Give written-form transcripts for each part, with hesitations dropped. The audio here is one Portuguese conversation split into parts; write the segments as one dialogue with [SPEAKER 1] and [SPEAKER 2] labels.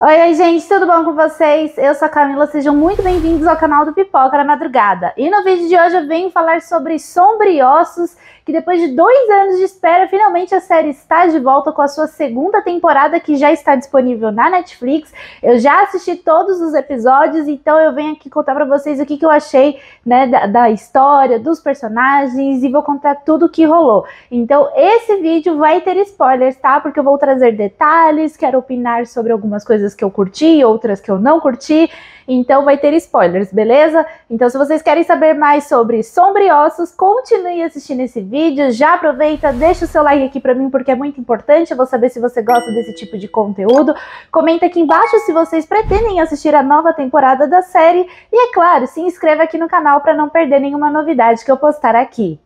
[SPEAKER 1] Oi, gente, tudo bom com vocês? Eu sou a Camila, sejam muito bem-vindos ao canal do Pipoca na Madrugada. E no vídeo de hoje eu venho falar sobre Sombriossos, que depois de 2 anos de espera, finalmente a série está de volta com a sua segunda temporada, que já está disponível na Netflix. Eu já assisti todos os episódios, então eu venho aqui contar pra vocês o que eu achei, né, da história, dos personagens, e vou contar tudo o que rolou. Então esse vídeo vai ter spoilers, tá? Porque eu vou trazer detalhes, quero opinar sobre algumas coisas que eu curti, outras que eu não curti, então vai ter spoilers, beleza? Então se vocês querem saber mais sobre Sombriossos, continue assistindo esse vídeo, já aproveita, deixa o seu like aqui pra mim porque é muito importante, eu vou saber se você gosta desse tipo de conteúdo, comenta aqui embaixo se vocês pretendem assistir a nova temporada da série, e é claro, se inscreva aqui no canal para não perder nenhuma novidade que eu postar aqui.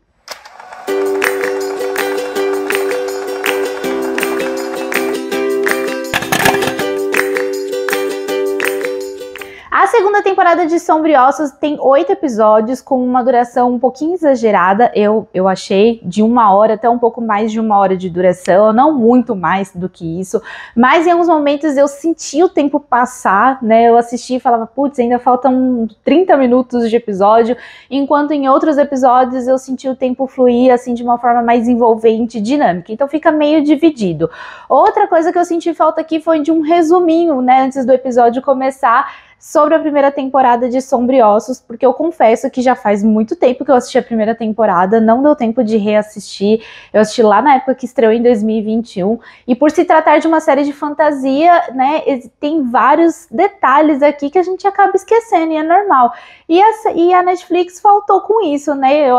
[SPEAKER 1] A segunda temporada de Sombriossos tem 8 episódios, com uma duração um pouquinho exagerada, eu achei, de 1 hora até um pouco mais de 1 hora de duração, não muito mais do que isso, mas em alguns momentos eu senti o tempo passar, né, eu assisti e falava, putz, ainda faltam 30 minutos de episódio, enquanto em outros episódios eu senti o tempo fluir, assim, de uma forma mais envolvente, dinâmica, então fica meio dividido. Outra coisa que eu senti falta aqui foi de um resuminho, né, antes do episódio começar, sobre a primeira temporada de Sombriossos, porque eu confesso que já faz muito tempo que eu assisti a primeira temporada, não deu tempo de reassistir, eu assisti lá na época que estreou em 2021, e por se tratar de uma série de fantasia, né, tem vários detalhes aqui que a gente acaba esquecendo, e é normal. E a Netflix faltou com isso, né, eu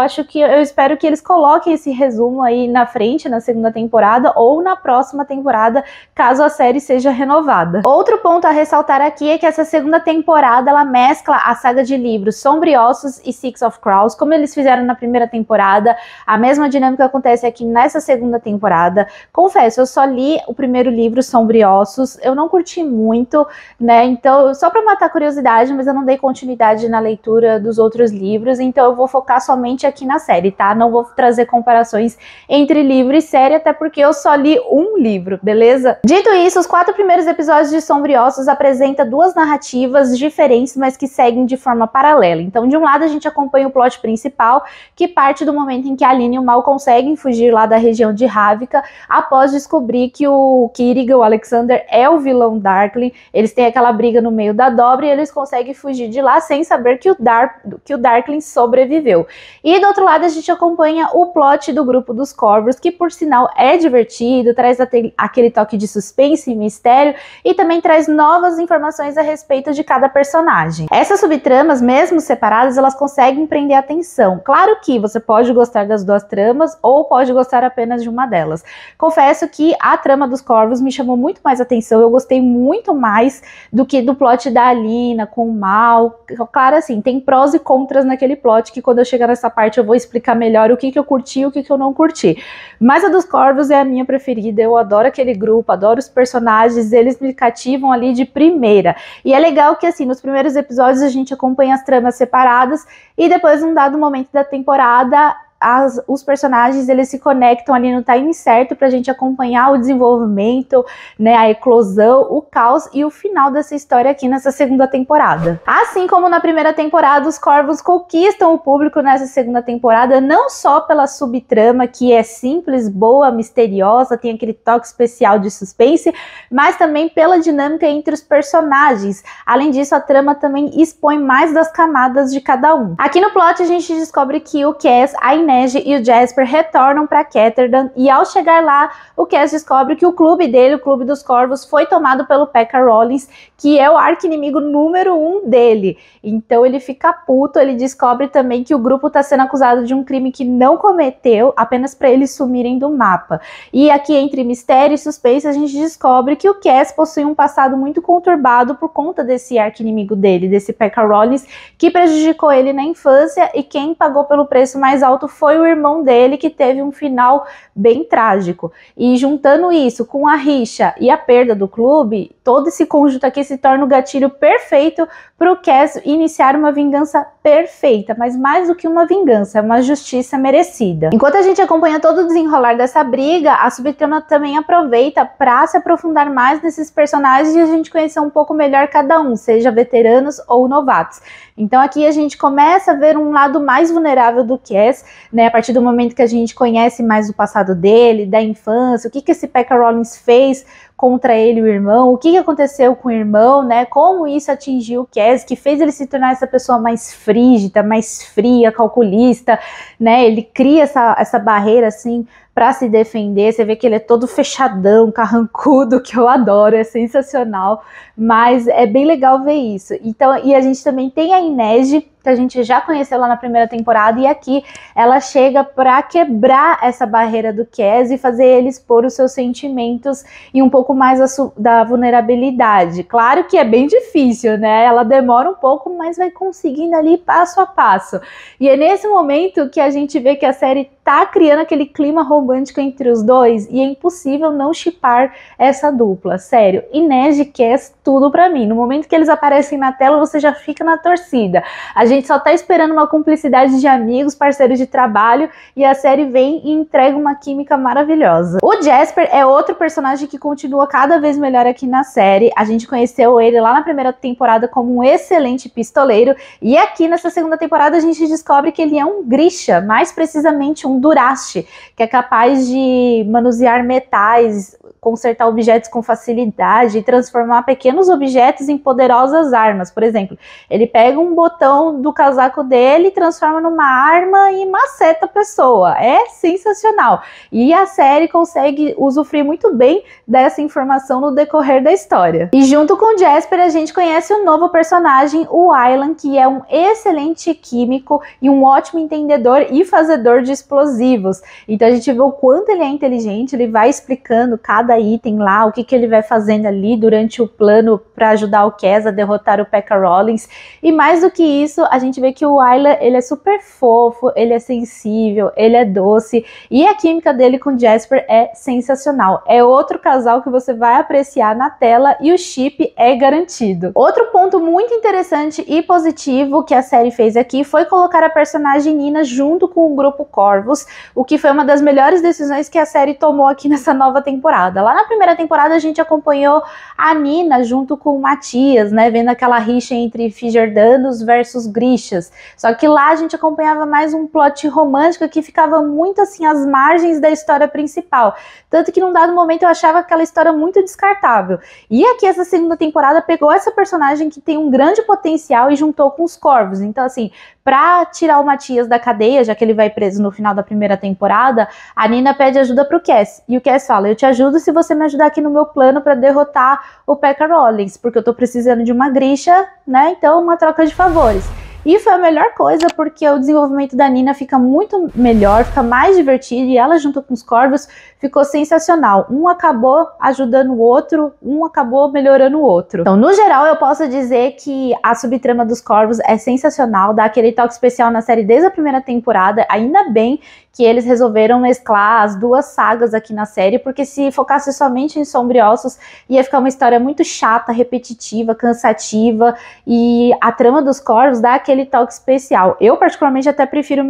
[SPEAKER 1] espero que eles coloquem esse resumo aí na frente, na segunda temporada, ou na próxima temporada, caso a série seja renovada. Outro ponto a ressaltar aqui é que essa segunda temporada ela mescla a saga de livros Sombriossos e Six of Crows, como eles fizeram na primeira temporada, a mesma dinâmica acontece aqui nessa segunda temporada. Confesso, eu só li o primeiro livro, Sombriossos, eu não curti muito, né, então, só para matar a curiosidade, mas eu não dei continuidade na leitura dos outros livros, então eu vou focar somente aqui na série, tá? Não vou trazer comparações entre livro e série, até porque eu só li um livro, beleza? Dito isso, os 4 primeiros episódios de Sombriossos apresentam 2 narrativas diferentes, mas que seguem de forma paralela. Então, de um lado, a gente acompanha o plot principal, que parte do momento em que a Aline e o Mal conseguem fugir lá da região de Ravnica, após descobrir que o Kiriga, o Alexander, é o vilão Darkling. Eles têm aquela briga no meio da dobra e eles conseguem fugir de lá sem saber que o Darkling sobreviveu. E do outro lado, a gente acompanha o plot do grupo dos Corvos, que por sinal é divertido, traz aquele toque de suspense e mistério, e também traz novas informações a respeito de cada personagem. Essas subtramas, mesmo separadas, elas conseguem prender a atenção. Claro que você pode gostar das 2 tramas ou pode gostar apenas de uma delas. Confesso que a trama dos Corvos me chamou muito mais atenção, eu gostei muito mais do que do plot da Alina com o Mal. Claro, assim, tem prós e contras naquele plot, que quando eu chegar nessa parte eu vou explicar melhor o que eu curti e o que eu não curti. Mas a dos Corvos é a minha preferida, eu adoro aquele grupo, adoro os personagens, eles me cativam ali de primeira. E é legal que, assim, nos primeiros episódios a gente acompanha as tramas separadas e depois, num dado momento da temporada, os personagens eles se conectam ali no time certo pra gente acompanhar o desenvolvimento, né, a eclosão, o caos e o final dessa história aqui nessa segunda temporada. Assim como na primeira temporada, os Corvos conquistam o público nessa segunda temporada, não só pela subtrama, que é simples, boa, misteriosa, tem aquele toque especial de suspense, mas também pela dinâmica entre os personagens. Além disso, a trama também expõe mais das camadas de cada um. Aqui no plot a gente descobre que o Cass, a Inês e o Jasper retornam para Ketterdam, e ao chegar lá, o Cass descobre que o clube dele, o Clube dos Corvos, foi tomado pelo P.K. Rollins, que é o arqui-inimigo número 1 dele. Então ele fica puto, ele descobre também que o grupo está sendo acusado de um crime que não cometeu, apenas para eles sumirem do mapa. E aqui, entre mistério e suspense, a gente descobre que o Cass possui um passado muito conturbado por conta desse arqui-inimigo dele, desse P.K. Rollins, que prejudicou ele na infância, e quem pagou pelo preço mais alto foi o irmão dele que teve um final bem trágico. E juntando isso com a rixa e a perda do clube, todo esse conjunto aqui se torna o gatilho perfeito para o Cass iniciar uma vingança perfeita, mas mais do que uma vingança, é uma justiça merecida. Enquanto a gente acompanha todo o desenrolar dessa briga, a subtrama também aproveita para se aprofundar mais nesses personagens e a gente conhecer um pouco melhor cada um, seja veteranos ou novatos. Então aqui a gente começa a ver um lado mais vulnerável do Cass, né, a partir do momento que a gente conhece mais o passado dele, da infância, o que esse Pekka Rollins fez contra ele e o irmão, o que aconteceu com o irmão, né, como isso atingiu o Cass, que fez ele se tornar essa pessoa mais frígida, mais fria, calculista, né, ele cria essa barreira assim para se defender. Você vê que ele é todo fechadão, carrancudo, que eu adoro, é sensacional, mas é bem legal ver isso. Então, e a gente também tem a Inej, que a gente já conheceu lá na primeira temporada, e aqui ela chega para quebrar essa barreira do Cass e fazer ele expor os seus sentimentos e um pouco mais da vulnerabilidade. Claro que é bem difícil, né? Ela demora um pouco, mas vai conseguindo ali passo a passo. E é nesse momento que a gente vê que a série tá criando aquele clima romântico entre os dois e é impossível não shippar essa dupla, sério. Inej e Cass, tudo pra mim. No momento que eles aparecem na tela, você já fica na torcida. A gente só tá esperando uma cumplicidade de amigos, parceiros de trabalho, e a série vem e entrega uma química maravilhosa. O Jasper é outro personagem que continua cada vez melhor aqui na série. A gente conheceu ele lá na primeira temporada como um excelente pistoleiro, e aqui nessa segunda temporada a gente descobre que ele é um Grisha, mais precisamente um Duraste, que é capaz de manusear metais, consertar objetos com facilidade e transformar pequenos objetos em poderosas armas. Por exemplo, ele pega um botão do casaco dele, transforma numa arma e maceta a pessoa. É sensacional. E a série consegue usufruir muito bem dessa informação no decorrer da história. E junto com o Jasper, a gente conhece um novo personagem, o Aylan, que é um excelente químico e um ótimo entendedor e fazedor de explosivos. Então a gente vê o quanto ele é inteligente, ele vai explicando cada item lá, o que ele vai fazendo ali durante o plano para ajudar o Cass a derrotar o Pekka Rollins. E mais do que isso, a gente vê que o Aylan, ele é super fofo, ele é sensível, ele é doce, e a química dele com o Jasper é sensacional. É outro casal que você vai apreciar na tela e o chip é garantido. Outro ponto muito interessante e positivo que a série fez aqui foi colocar a personagem Nina junto com o grupo Corvus, o que foi uma das melhores decisões que a série tomou aqui nessa nova temporada. Lá na primeira temporada a gente acompanhou a Nina junto com o Matias, né, vendo aquela rixa entre Fijardanos versus Grishas. Só que lá a gente acompanhava mais um plot romântico que ficava muito assim às margens da história principal. Tanto que num dado momento eu achava aquela história muito descartável. E aqui essa segunda temporada pegou essa personagem que tem um grande potencial e juntou com os Corvos. Então assim, pra tirar o Matias da cadeia, já que ele vai preso no final da primeira temporada, a Nina pede ajuda pro Cass. E o Cass fala, eu te ajudo se você me ajudar aqui no meu plano pra derrotar o Pekka Rollins, porque eu tô precisando de uma Grisha, né? Então uma troca de favores. E foi a melhor coisa, porque o desenvolvimento da Nina fica muito melhor, fica mais divertido, e ela junto com os Corvos ficou sensacional. Um acabou ajudando o outro, um acabou melhorando o outro. Então, no geral, eu posso dizer que a subtrama dos Corvos é sensacional, dá aquele toque especial na série desde a primeira temporada. Ainda bem que eles resolveram mesclar as duas sagas aqui na série, porque se focasse somente em Sombriossos, ia ficar uma história muito chata, repetitiva, cansativa, e a trama dos Corvos dá aquele toque especial. Eu, particularmente, até prefiro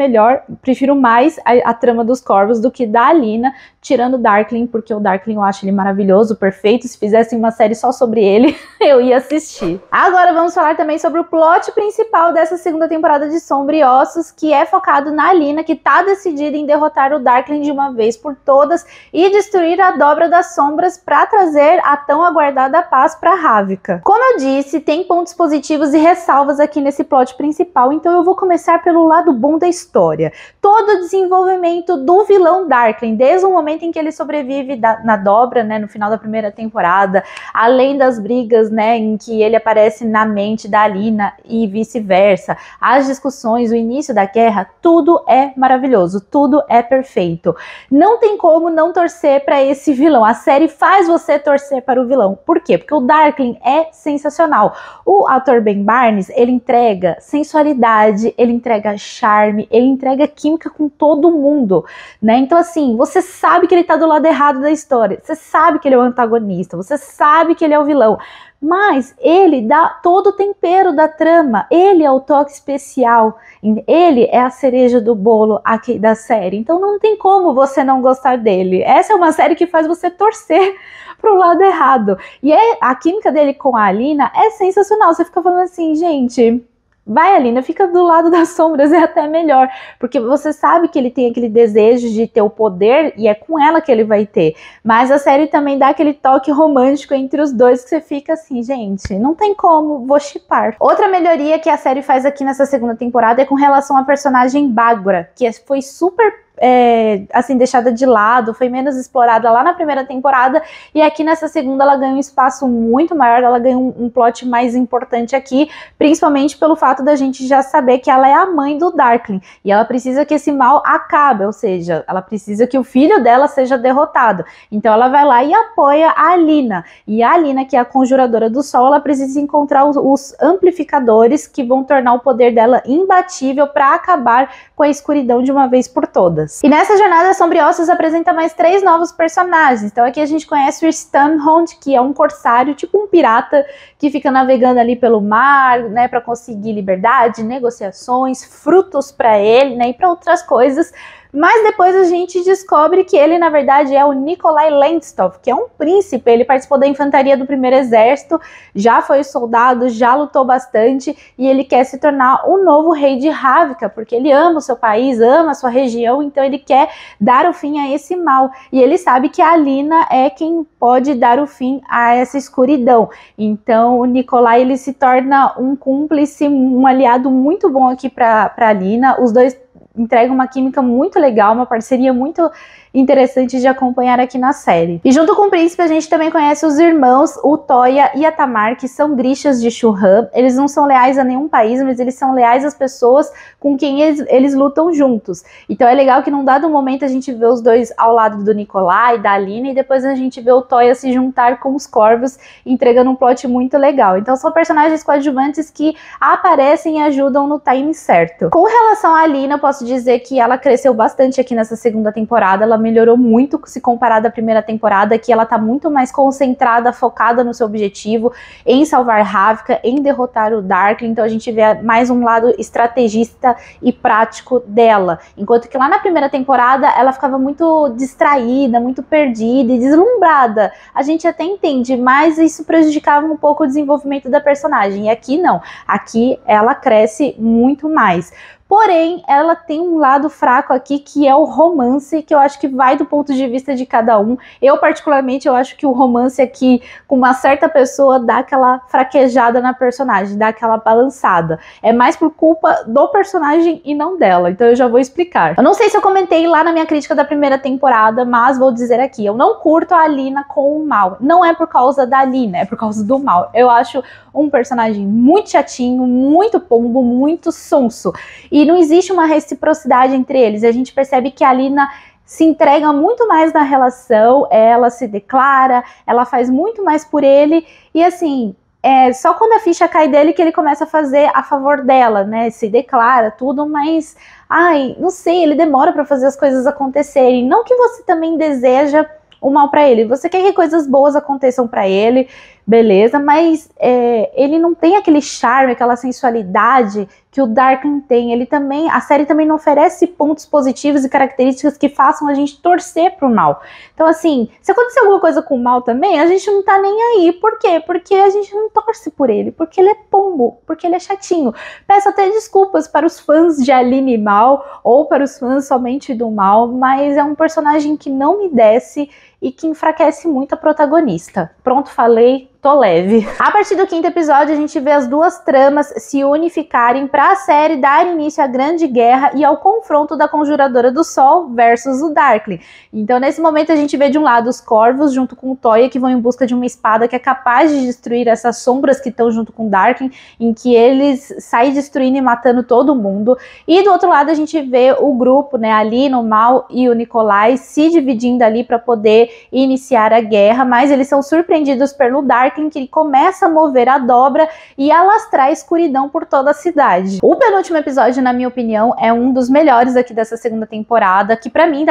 [SPEAKER 1] mais a trama dos Corvos do que da Alina, tirando o Darkling, porque o Darkling eu acho ele maravilhoso, perfeito. Se fizessem uma série só sobre ele, eu ia assistir. Agora vamos falar também sobre o plot principal dessa segunda temporada de Sombra e Ossos, que é focado na Alina, que tá decidida em derrotar o Darkling de uma vez por todas e destruir a Dobra das Sombras para trazer a tão aguardada paz para Ravnica. Como eu disse, tem pontos positivos e ressalvas aqui nesse plot principal, então eu vou começar pelo lado bom da história. Todo o desenvolvimento do vilão Darkling, desde o momento em que ele sobrevive na Dobra, né, no final da primeira temporada, além das brigas, né, em que ele aparece na mente da Alina e vice-versa, as discussões, o início da guerra, tudo é maravilhoso, tudo é perfeito. Não tem como não torcer para esse vilão. A série faz você torcer para o vilão. Por quê? Porque o Darkling é sensacional. sensacional. O ator Ben Barnes, ele entrega sensualidade, ele entrega charme, ele entrega química com todo mundo, né? Então assim, você sabe que ele tá do lado errado da história, você sabe que ele é o antagonista, você sabe que ele é o vilão, mas ele dá todo o tempero da trama, ele é o toque especial, ele é a cereja do bolo aqui da série, então não tem como você não gostar dele. Essa é uma série que faz você torcer pro lado errado, e a química dele com a Alina é sensacional, você fica falando assim, gente... Vai, Alina, fica do lado das sombras, é até melhor, porque você sabe que ele tem aquele desejo de ter o poder e é com ela que ele vai ter, mas a série também dá aquele toque romântico entre os dois que você fica assim, gente, não tem como, vou shippar. Outra melhoria que a série faz aqui nessa segunda temporada é com relação à personagem Bágora, que foi super... assim, deixada de lado, foi menos explorada lá na primeira temporada, e aqui nessa segunda ela ganha um espaço muito maior, ela ganha um plot mais importante aqui, principalmente pelo fato da gente já saber que ela é a mãe do Darkling, e ela precisa que esse mal acabe, ou seja, ela precisa que o filho dela seja derrotado, então ela vai lá e apoia a Alina, e a Alina, que é a conjuradora do sol, ela precisa encontrar os amplificadores que vão tornar o poder dela imbatível para acabar com a escuridão de uma vez por todas. E nessa jornada, Sombriossos apresenta mais 3 novos personagens. Então aqui a gente conhece o Stamhond, que é um corsário, tipo um pirata, que fica navegando ali pelo mar, né, para conseguir liberdade, negociações, frutos para ele, né, e para outras coisas. Mas depois a gente descobre que ele, na verdade, é o Nikolai Lendstov, que é um príncipe. Ele participou da infantaria do primeiro exército, já foi soldado, já lutou bastante, e ele quer se tornar o novo rei de Ravka, porque ele ama o seu país, ama a sua região, então ele quer dar o fim a esse mal. E ele sabe que a Alina é quem pode dar o fim a essa escuridão. Então o Nikolai, ele se torna um cúmplice, um aliado muito bom aqui para Alina. Os dois entrega uma química muito legal, uma parceria muito interessante de acompanhar aqui na série. E junto com o príncipe a gente também conhece os irmãos, o Toya e a Tamar, que são Grishas de Shuhan. Eles não são leais a nenhum país, mas eles são leais às pessoas com quem eles lutam juntos. Então é legal que num dado momento a gente vê os dois ao lado do Nikolai, da Alina, e depois a gente vê o Toya se juntar com os corvos, entregando um plot muito legal. Então são personagens coadjuvantes que aparecem e ajudam no time certo. Com relação à Alina, eu posso dizer que ela cresceu bastante aqui nessa segunda temporada, ela melhorou muito se comparada à primeira temporada, que ela tá muito mais concentrada, focada no seu objetivo, em salvar Ravka, em derrotar o Darkling. Então a gente vê mais um lado estrategista e prático dela, enquanto que lá na primeira temporada ela ficava muito distraída, muito perdida e deslumbrada. A gente até entende, mas isso prejudicava um pouco o desenvolvimento da personagem, e aqui não, aqui ela cresce muito mais. Porém, ela tem um lado fraco aqui, que é o romance, que eu acho que vai do ponto de vista de cada um. Eu, particularmente, eu acho que o romance aqui, com uma certa pessoa, dá aquela fraquejada na personagem, dá aquela balançada. É mais por culpa do personagem e não dela, então eu já vou explicar. Eu não sei se eu comentei lá na minha crítica da primeira temporada, mas vou dizer aqui, eu não curto a Alina com o mal. Não é por causa da Alina, é por causa do mal. Eu acho um personagem muito chatinho, muito pombo, muito sonso. E não existe uma reciprocidade entre eles. A gente percebe que a Alina se entrega muito mais na relação, ela se declara, ela faz muito mais por ele, e assim, só quando a ficha cai dele que ele começa a fazer a favor dela, né, se declara tudo, mas, ai, não sei, ele demora para fazer as coisas acontecerem. Não que você também deseja o mal para ele, você quer que coisas boas aconteçam para ele, beleza, mas ele não tem aquele charme, aquela sensualidade que o Darkling tem. Ele também, a série também não oferece pontos positivos e características que façam a gente torcer pro mal. Então assim, se acontecer alguma coisa com o mal também, a gente não tá nem aí. Por quê? Porque a gente não torce por ele, porque ele é pombo, porque ele é chatinho. Peço até desculpas para os fãs de Aline Mal, ou para os fãs somente do mal, mas é um personagem que não me desce e que enfraquece muito a protagonista. Pronto, falei, tô leve. A partir do 5º episódio, a gente vê as duas tramas se unificarem para a série dar início à grande guerra e ao confronto da Conjuradora do Sol versus o Darkling. Então, nesse momento, a gente vê de um lado os Corvos junto com o Toya, que vão em busca de uma espada que é capaz de destruir essas sombras que estão junto com o Darkling, em que eles saem destruindo e matando todo mundo. E do outro lado, a gente vê o grupo, né, a Alina, o Mal e o Nikolai se dividindo ali para poder iniciar a guerra, mas eles são surpreendidos pelo Darkling, Darkling, que ele começa a mover a dobra e alastrar a escuridão por toda a cidade. O penúltimo episódio, na minha opinião, é um dos melhores aqui dessa segunda temporada, que pra mim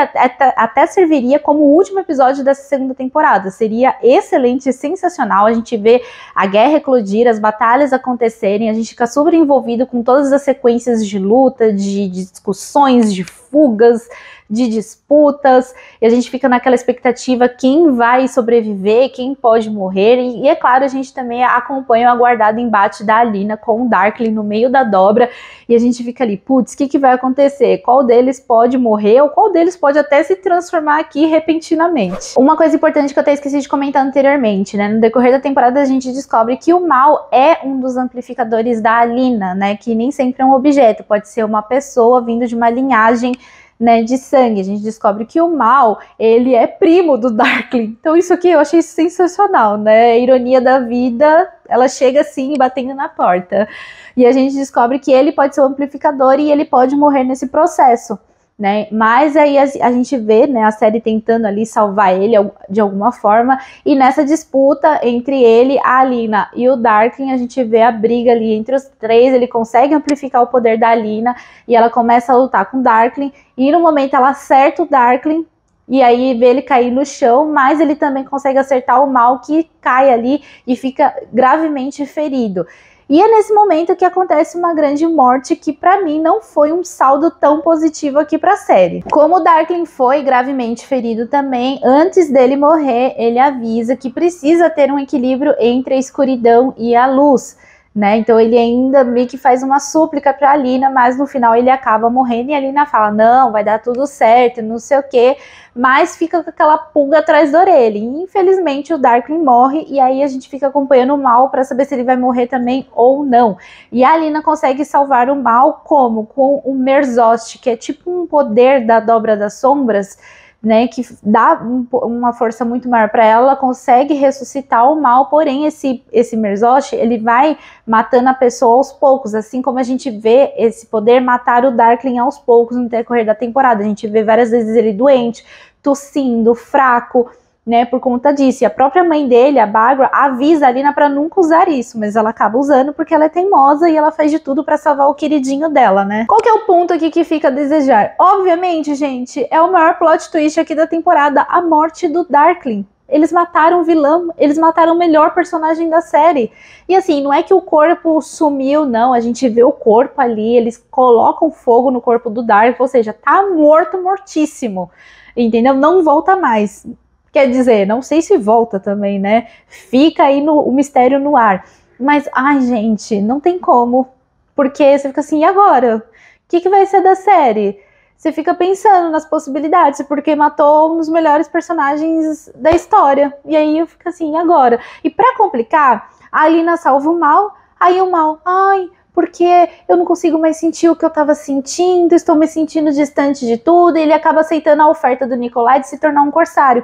[SPEAKER 1] até serviria como o último episódio dessa segunda temporada. Seria excelente, sensacional, a gente vê a guerra eclodir, as batalhas acontecerem, a gente fica super envolvido com todas as sequências de luta, de discussões, de fugas, de disputas, e a gente fica naquela expectativa quem vai sobreviver, quem pode morrer, e é claro, a gente também acompanha o aguardado embate da Alina com o Darkling no meio da dobra, e a gente fica ali, putz, o que vai acontecer? Qual deles pode morrer, ou qual deles pode até se transformar aqui repentinamente? Uma coisa importante que eu até esqueci de comentar anteriormente, né, no decorrer da temporada a gente descobre que o mal é um dos amplificadores da Alina, né, que nem sempre é um objeto, pode ser uma pessoa vindo de uma linhagem, né, de sangue. A gente descobre que o mal, ele é primo do Darkling. Então isso aqui eu achei sensacional, né? A ironia da vida, ela chega assim, batendo na porta. E a gente descobre que ele pode ser o amplificador e ele pode morrer nesse processo, né? Mas aí a gente vê, né, a série tentando ali salvar ele de alguma forma, e nessa disputa entre ele, a Alina e o Darkling, a gente vê a briga ali entre os três. Ele consegue amplificar o poder da Alina e ela começa a lutar com o Darkling, e no momento ela acerta o Darkling e aí vê ele cair no chão, mas ele também consegue acertar o mal, que cai ali e fica gravemente ferido. E é nesse momento que acontece uma grande morte, que pra mim não foi um saldo tão positivo aqui pra série. Como o Darkling foi gravemente ferido também, antes dele morrer, ele avisa que precisa ter um equilíbrio entre a escuridão e a luz, né? Então ele ainda meio que faz uma súplica pra Alina, mas no final ele acaba morrendo, e a Alina fala, não, vai dar tudo certo, não sei o que, mas fica com aquela pulga atrás da orelha. E infelizmente o Darkling morre, e aí a gente fica acompanhando o mal para saber se ele vai morrer também ou não. E a Alina consegue salvar o mal como? Com o Merzost, que é tipo um poder da Dobra das Sombras, né, que dá uma força muito maior para ela. Ela consegue ressuscitar o mal, porém esse Merzost, ele vai matando a pessoa aos poucos, assim como a gente vê esse poder matar o Darkling aos poucos no decorrer da temporada. A gente vê várias vezes ele doente, tossindo, fraco, né, por conta disso. E a própria mãe dele, a Bárbara, avisa a Alina para nunca usar isso, mas ela acaba usando porque ela é teimosa e ela faz de tudo para salvar o queridinho dela, né? Qual que é o ponto aqui que fica a desejar? Obviamente, gente, é o maior plot twist aqui da temporada, a morte do Darkling. Eles mataram o vilão, eles mataram o melhor personagem da série. E assim, não é que o corpo sumiu, não, a gente vê o corpo ali, eles colocam fogo no corpo do Darkling, ou seja, tá morto, mortíssimo, entendeu? Não volta mais. Quer dizer, não sei se volta também, né? Fica aí o mistério no ar. Mas, ai, gente, não tem como. Porque você fica assim, e agora? O que vai ser da série? Você fica pensando nas possibilidades, porque matou um dos melhores personagens da história. E aí eu fico assim, e agora? E pra complicar, a Alina salva o mal, aí o mal, ai, porque eu não consigo mais sentir o que eu tava sentindo, estou me sentindo distante de tudo, e ele acaba aceitando a oferta do Nikolai de se tornar um corsário,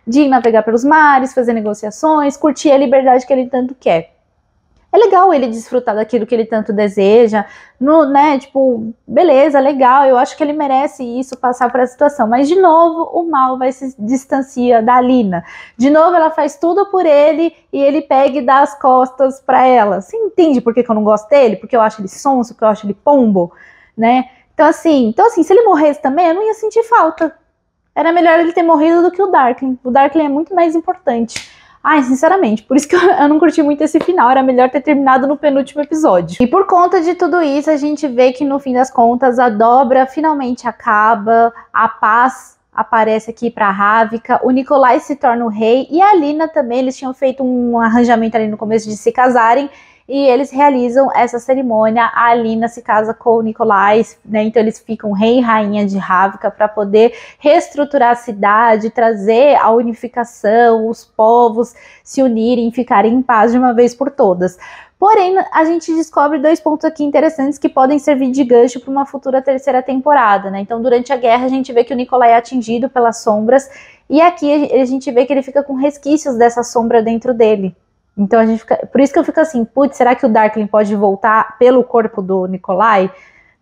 [SPEAKER 1] de navegar pelos mares, fazer negociações, curtir a liberdade que ele tanto quer. É legal ele desfrutar daquilo que ele tanto deseja, né, tipo, beleza, legal, eu acho que ele merece isso, passar por essa situação, mas de novo o mal vai se distanciar da Alina, de novo ela faz tudo por ele e ele pega e dá as costas pra ela. Você entende por que eu não gosto dele? Porque eu acho ele sonso, porque eu acho ele pombo, né? Então assim, se ele morresse também, eu não ia sentir falta. Era melhor ele ter morrido do que o Darkling. O Darkling é muito mais importante. Ai, sinceramente, por isso que eu não curti muito esse final. Era melhor ter terminado no penúltimo episódio. E por conta de tudo isso, a gente vê que no fim das contas a dobra finalmente acaba, a paz aparece aqui pra Ravnica, o Nikolai se torna o rei e a Alina também. Eles tinham feito um arranjamento ali no começo de se casarem, e eles realizam essa cerimônia. A Alina se casa com o Nikolai, né? Então eles ficam rei e rainha de Ravnica para poder reestruturar a cidade, trazer a unificação, os povos se unirem, ficarem em paz de uma vez por todas. Porém, a gente descobre dois pontos aqui interessantes que podem servir de gancho para uma futura terceira temporada, né? Então, durante a guerra, a gente vê que o Nikolai é atingido pelas sombras, e aqui a gente vê que ele fica com resquícios dessa sombra dentro dele. Então a gente fica, por isso que eu fico assim, putz, será que o Darkling pode voltar pelo corpo do Nikolai?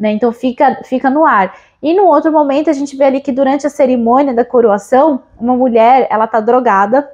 [SPEAKER 1] Né? Então fica no ar. E num outro momento a gente vê ali que durante a cerimônia da coroação, uma mulher, ela tá drogada,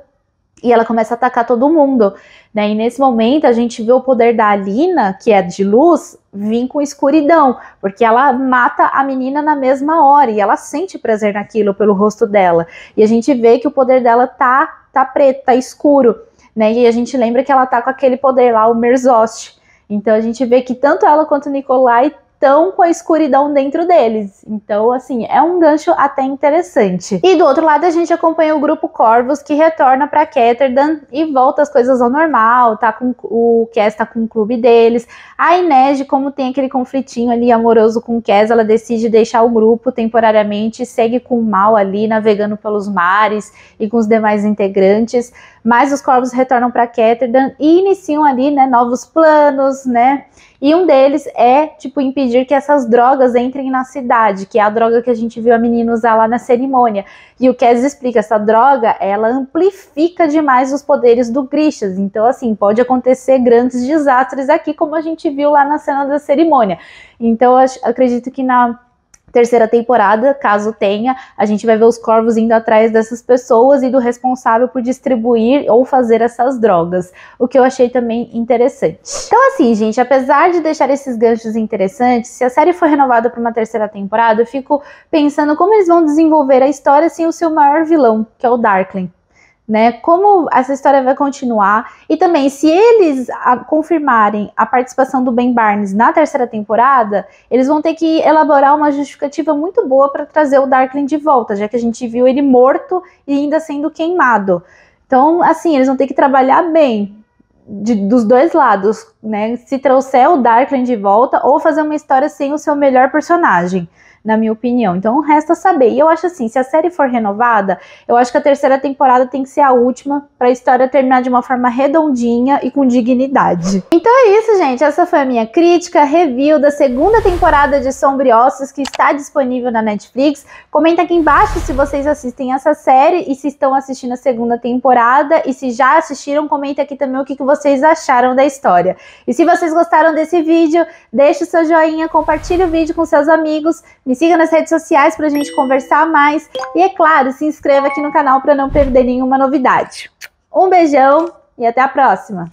[SPEAKER 1] e ela começa a atacar todo mundo, né? E nesse momento a gente vê o poder da Alina, que é de luz, vir com escuridão, porque ela mata a menina na mesma hora e ela sente prazer naquilo pelo rosto dela. E a gente vê que o poder dela tá preto, tá escuro, né? E a gente lembra que ela tá com aquele poder lá, o Merzost. Então a gente vê que tanto ela quanto o Nikolai estão com a escuridão dentro deles. Então, assim, é um gancho até interessante. E do outro lado, a gente acompanha o grupo Corvus, que retorna para Ketterdam e volta as coisas ao normal, tá com o Cass tá com o clube deles. A Inej, como tem aquele conflitinho ali amoroso com o Cass, ela decide deixar o grupo temporariamente e segue com o Mal ali, navegando pelos mares e com os demais integrantes. Mas os Corvus retornam para Ketterdam e iniciam ali, né, novos planos, né? E um deles é, tipo, impedir que essas drogas entrem na cidade, que é a droga que a gente viu a menina usar lá na cerimônia. E o Cass explica, essa droga, ela amplifica demais os poderes do Grixis. Então, assim, pode acontecer grandes desastres aqui, como a gente viu lá na cena da cerimônia. Então, eu acredito que na terceira temporada, caso tenha, a gente vai ver os Corvos indo atrás dessas pessoas e do responsável por distribuir ou fazer essas drogas, o que eu achei também interessante. Então assim, gente, apesar de deixar esses ganchos interessantes, se a série for renovada para uma terceira temporada, eu fico pensando como eles vão desenvolver a história sem o seu maior vilão, que é o Darkling. Né, como essa história vai continuar, e também se eles confirmarem a participação do Ben Barnes na terceira temporada, eles vão ter que elaborar uma justificativa muito boa para trazer o Darkling de volta, já que a gente viu ele morto e ainda sendo queimado. Então, assim, eles vão ter que trabalhar bem dos dois lados, né, se trouxer o Darkling de volta ou fazer uma história sem o seu melhor personagem, na minha opinião. Então resta saber. E eu acho assim, se a série for renovada, eu acho que a terceira temporada tem que ser a última para a história terminar de uma forma redondinha e com dignidade. Então é isso, gente. Essa foi a minha crítica, review da segunda temporada de Sombriossos, que está disponível na Netflix. Comenta aqui embaixo se vocês assistem essa série e se estão assistindo a segunda temporada. E se já assistiram, comenta aqui também o que vocês acharam da história. E se vocês gostaram desse vídeo, deixe o seu joinha, compartilhe o vídeo com seus amigos, me siga nas redes sociais pra gente conversar mais. E é claro, se inscreva aqui no canal para não perder nenhuma novidade. Um beijão e até a próxima!